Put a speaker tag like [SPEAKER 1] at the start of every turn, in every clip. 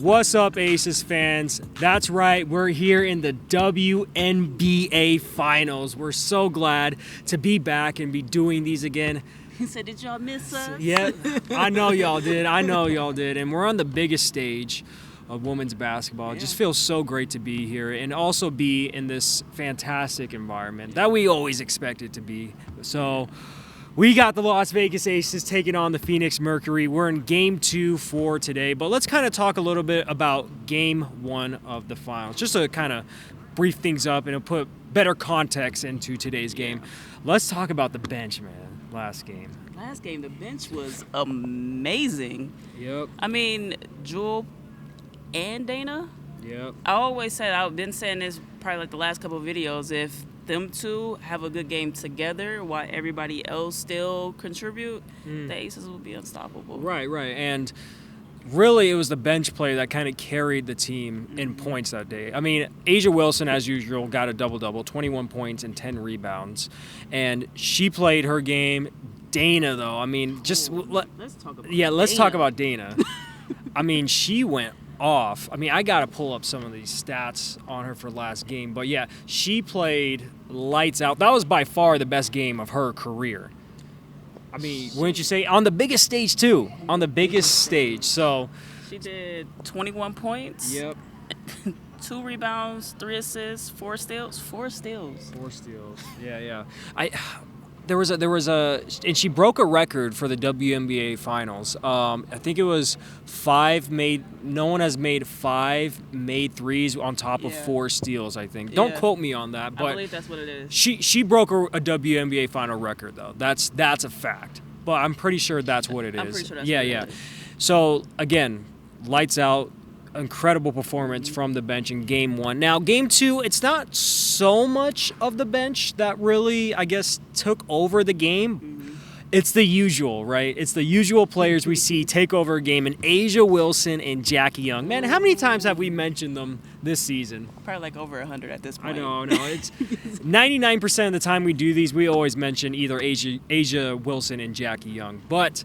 [SPEAKER 1] What's up, Aces fans? That's right, we're here in the WNBA Finals. We're so glad to be back and be doing these again.
[SPEAKER 2] He said, did y'all miss us?
[SPEAKER 1] Yeah, I know y'all did. And we're on the biggest stage of women's basketball. It just feels so great to be here and also be in this fantastic environment that we always expected to be. So we got the Las Vegas Aces taking on the Phoenix Mercury. We're in Game 2 for today, but let's kind of talk a little bit about Game 1 of the finals, just to kind of brief things up and put better context into today's game. Let's talk about the bench, man. Last game,
[SPEAKER 2] the bench was amazing.
[SPEAKER 1] Yep.
[SPEAKER 2] I mean, Jewel and Dana.
[SPEAKER 1] Yep.
[SPEAKER 2] I always said, I've been saying this probably like the last couple of videos, if them two have a good game together while everybody else still contribute, the Aces will be unstoppable.
[SPEAKER 1] Right. And really, it was the bench play that kind of carried the team in points that day. I mean, A'ja Wilson, as usual, got a double-double, 21 points and 10 rebounds. And she played her game. Dana, though, I mean, let's talk about Dana. I mean, she went off. I mean, I got to pull up some of these stats on her for last game. But, yeah, she played lights out. That was by far the best game of her career. I mean, wouldn't you say? On the biggest stage, too. On the biggest stage. So
[SPEAKER 2] she did 21 points.
[SPEAKER 1] Yep.
[SPEAKER 2] 2 rebounds, 3 assists, 4 steals.
[SPEAKER 1] 4 steals. Yeah. There was a, and she broke a record for the WNBA Finals. I think it was 5 made. No one has made 5 made threes on top of 4 steals. I think. Don't quote me on that, but
[SPEAKER 2] I believe that's what it is.
[SPEAKER 1] She broke a WNBA Final record though. That's a fact. But I'm pretty sure that's what it is.
[SPEAKER 2] I'm pretty sure that's what it is.
[SPEAKER 1] So again, lights out. Incredible performance from the bench in Game 1. Now, Game 2, it's not so much of the bench that really, I guess, took over the game. It's the usual, right? It's the usual players we see take over a game, and A'ja Wilson and Jackie Young. Man, how many times have we mentioned them this season?
[SPEAKER 2] Probably like over 100 at this point.
[SPEAKER 1] I know. It's 99% of the time we do these, we always mention either A'ja Wilson and Jackie Young. But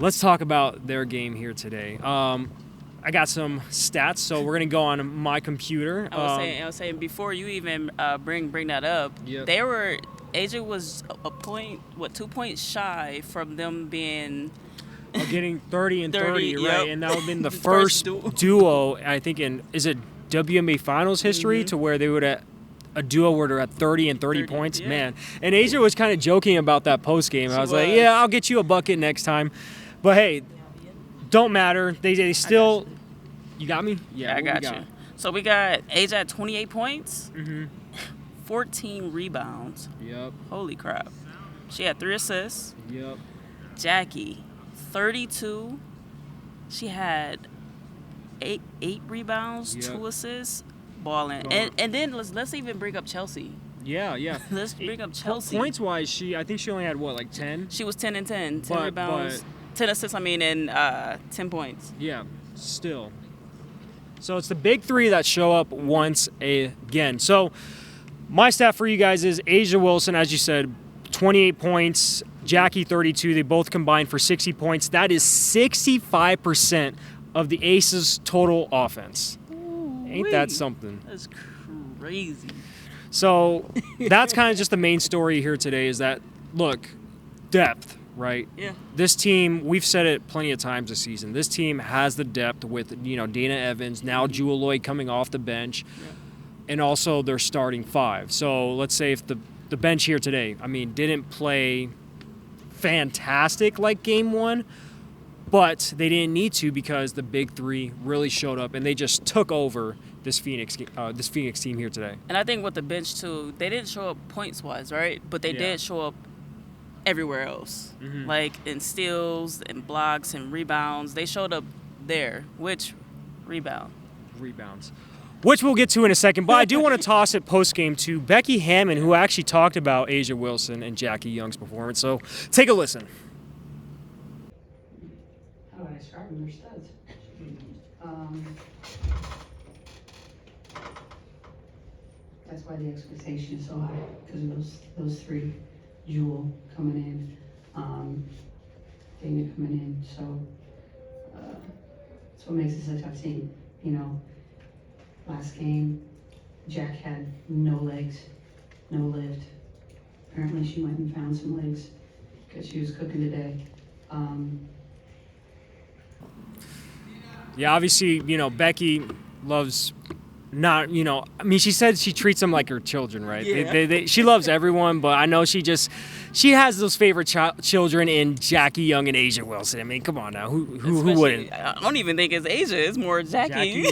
[SPEAKER 1] let's talk about their game here today. I got some stats, so we're gonna go on my computer.
[SPEAKER 2] I was saying before you even bring that up, A'ja was 2 points shy from them being
[SPEAKER 1] getting 30 and 30, right?
[SPEAKER 2] Yep.
[SPEAKER 1] And that would have been the first duo, I think, is it WNBA Finals history to where they would have a duo where they're at 30 and 30 points, man. And A'ja was kind of joking about that post game. I was like, yeah, I'll get you a bucket next time, but hey. Don't matter. They still. You got me?
[SPEAKER 2] Yeah, I got you. So we got A'ja at 28 points, 14 rebounds.
[SPEAKER 1] Yep.
[SPEAKER 2] Holy crap. She had 3 assists.
[SPEAKER 1] Yep.
[SPEAKER 2] Jackie, 32. She had 8 rebounds, 2 assists, balling. And then let's even bring up Chelsea.
[SPEAKER 1] Yeah.
[SPEAKER 2] Let's bring up Chelsea.
[SPEAKER 1] Points wise, I think she only had like 10.
[SPEAKER 2] She was 10 and 10, 10 rebounds, 10 assists. And 10 points.
[SPEAKER 1] Yeah, still. So it's the big three that show up once again. So my stat for you guys is A'ja Wilson, as you said, 28 points. Jackie, 32. They both combined for 60 points. That is 65% of the Aces' total offense. Ain't that something?
[SPEAKER 2] That's crazy.
[SPEAKER 1] So that's kind of just the main story here today is that, look, depth, right?
[SPEAKER 2] Yeah.
[SPEAKER 1] This team, we've said it plenty of times this season, this team has the depth with, Dana Evans, now Jewel Lloyd coming off the bench, and also their starting 5. So let's say if the bench here today, didn't play fantastic like Game 1, but they didn't need to because the big 3 really showed up and they just took over this Phoenix team here today.
[SPEAKER 2] And I think with the bench too, they didn't show up points wise, right? But they did show up everywhere else, like in steals and blocks and rebounds. They showed up there. Which rebounds, which we'll get to in a second. But I do want to toss it post-game to Becky Hammond, who actually talked about A'ja Wilson and Jackie Young's performance. So take a listen.
[SPEAKER 3] How do I describe them? They're studs. That's why the expectation is so high, because of those 3. Jewel coming in, Dana coming in, so That's what makes us a tough team. You know, last game, Jack had no legs, no lift. Apparently she went and found some legs because she was cooking today.
[SPEAKER 1] Yeah, obviously, you know, Becky loves not, you know, I mean, she said she treats them like her children, right?
[SPEAKER 2] Yeah.
[SPEAKER 1] She loves everyone, but I know she has those favorite children in Jackie Young and Asia Wilson. I mean, come on now, who wouldn't?
[SPEAKER 2] I don't even think it's Asia. It's more Jackie.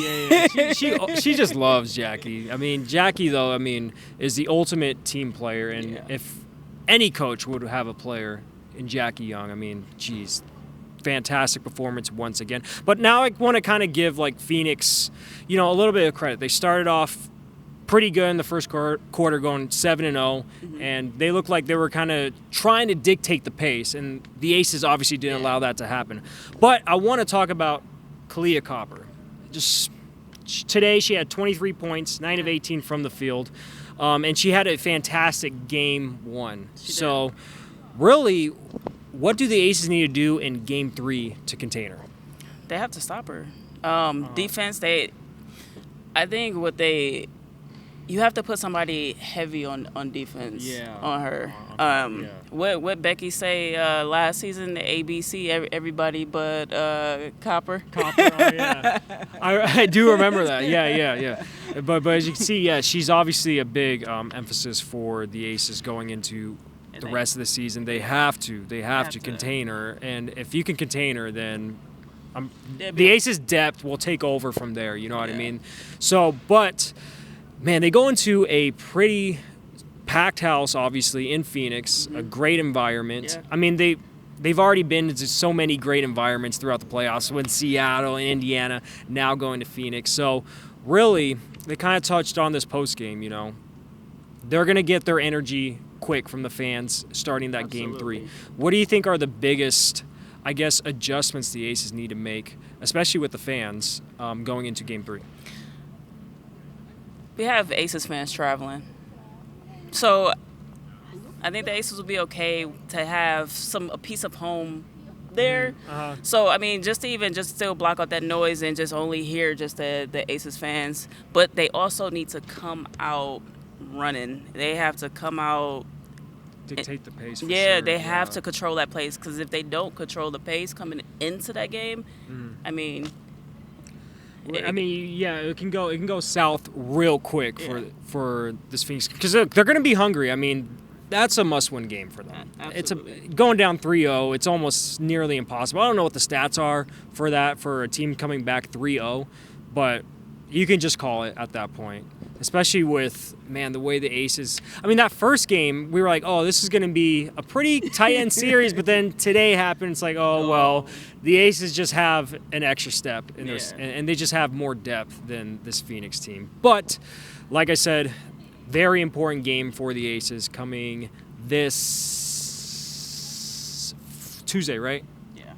[SPEAKER 1] Yeah. She just loves Jackie. I mean, Jackie, though, I mean, is the ultimate team player, and if any coach would have a player in Jackie Young, I mean, geez, fantastic performance once again. But now I want to kind of give, like, Phoenix, you know, a little bit of credit. They started off pretty good in the first quarter, going 7-0, and they looked like they were kind of trying to dictate the pace, and the Aces obviously didn't allow that to happen. But I want to talk about Kalia Copper. Just today she had 23 points, 9 of 18 from the field, and she had a fantastic game one. So really, what do the Aces need to do in game 3 to contain her?
[SPEAKER 2] They have to stop her. Defense, I think you have to put somebody heavy on defense on her. What Becky say last season, the ABC, everybody but Copper.
[SPEAKER 1] I do remember that. Yeah. But as you can see, she's obviously a big emphasis for the Aces going into the rest of the season. They have to contain her, and if you can contain her, then the Aces' depth will take over from there. You know what I mean? So, but man, they go into a pretty packed house, obviously in Phoenix, a great environment. Yeah. I mean, they've already been to so many great environments throughout the playoffs. In Seattle and Indiana, now going to Phoenix. So, really, they kind of touched on this post game. You know, they're gonna get their energy quick from the fans starting that game 3. What do you think are the biggest, I guess, adjustments the Aces need to make, especially with the fans going into game 3?
[SPEAKER 2] We have Aces fans traveling, so I think the Aces will be okay to have a piece of home there. So I mean, just still block out that noise and just only hear just the Aces fans. But they also need to come out running. They have to come out,
[SPEAKER 1] dictate the pace.
[SPEAKER 2] They have to control that pace, because if they don't control the pace coming into that game, I mean,
[SPEAKER 1] it can go south real quick for this Phoenix, because they're going to be hungry. I mean, that's a must-win game for them.
[SPEAKER 2] Absolutely.
[SPEAKER 1] Going down 3-0. It's almost nearly impossible. I don't know what the stats are for that, for a team coming back 3-0, but you can just call it at that point. Especially with, man, the way the Aces... I mean, that first game, we were like, oh, this is going to be a pretty tight-end series, but then today happened. It's like, well, the Aces just have an extra step, in and they just have more depth than this Phoenix team. But, like I said, very important game for the Aces coming this Tuesday, right? Yeah.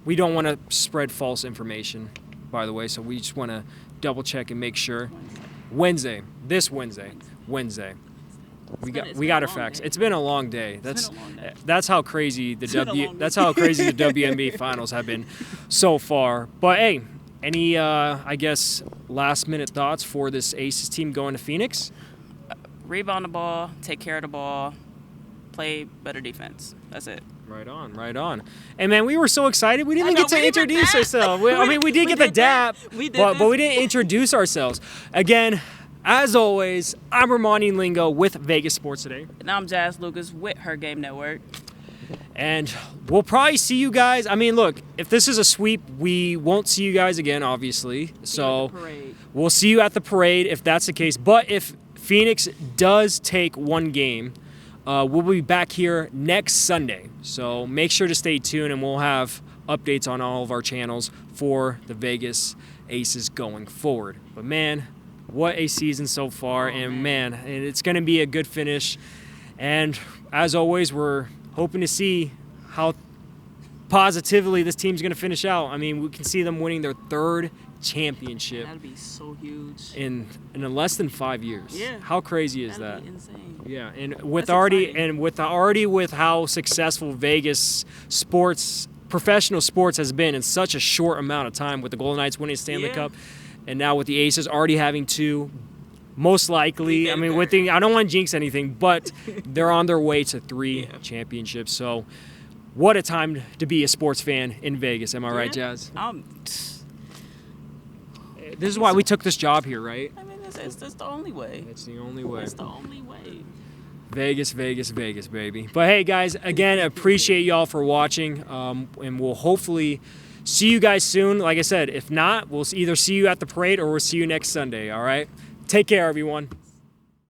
[SPEAKER 1] We don't want to spread false information, by the way, so we just want to double-check and make sure. Wednesday. We got our facts. It's been a long day. That's how crazy the WNBA Finals have been so far. But hey, any I guess last minute thoughts for this Aces team going to Phoenix?
[SPEAKER 2] Rebound the ball, take care of the ball, play better defense. That's it.
[SPEAKER 1] Right on. And man, we were so excited. We didn't get to introduce ourselves. We did get the dap, but we didn't introduce ourselves. Again, as always, I'm Ramani Lingo with Vegas Sports Today.
[SPEAKER 2] And I'm Jazz Lucas with Her Game Network.
[SPEAKER 1] And we'll probably see you guys. I mean, look, if this is a sweep, we won't see you guys again, obviously. So we'll see you at the parade if that's the case. But if Phoenix does take one game, we'll be back here next Sunday, so make sure to stay tuned, and we'll have updates on all of our channels for the Vegas Aces going forward. But man, what a season so far, and it's going to be a good finish. And as always, we're hoping to see how positively this team's going to finish out. I mean, we can see them winning their 3rd championship.
[SPEAKER 2] That'd be so huge.
[SPEAKER 1] In less than 5 years.
[SPEAKER 2] Yeah.
[SPEAKER 1] How crazy is that?
[SPEAKER 2] Be insane.
[SPEAKER 1] Yeah, with how successful Vegas sports professional sports has been in such a short amount of time, with the Golden Knights winning Stanley Cup, and now with the Aces already having 2. Most likely, I mean, I don't want to jinx anything, but they're on their way to 3 championships. So, what a time to be a sports fan in Vegas. Am I right, Jazz? This is why we took this job here, right?
[SPEAKER 2] I mean, it's the only way.
[SPEAKER 1] It's the only way.
[SPEAKER 2] It's the only way.
[SPEAKER 1] Vegas, Vegas, Vegas, baby. But hey, guys, again, appreciate y'all for watching, and we'll hopefully see you guys soon. Like I said, if not, we'll either see you at the parade or we'll see you next Sunday, all right? Take care, everyone.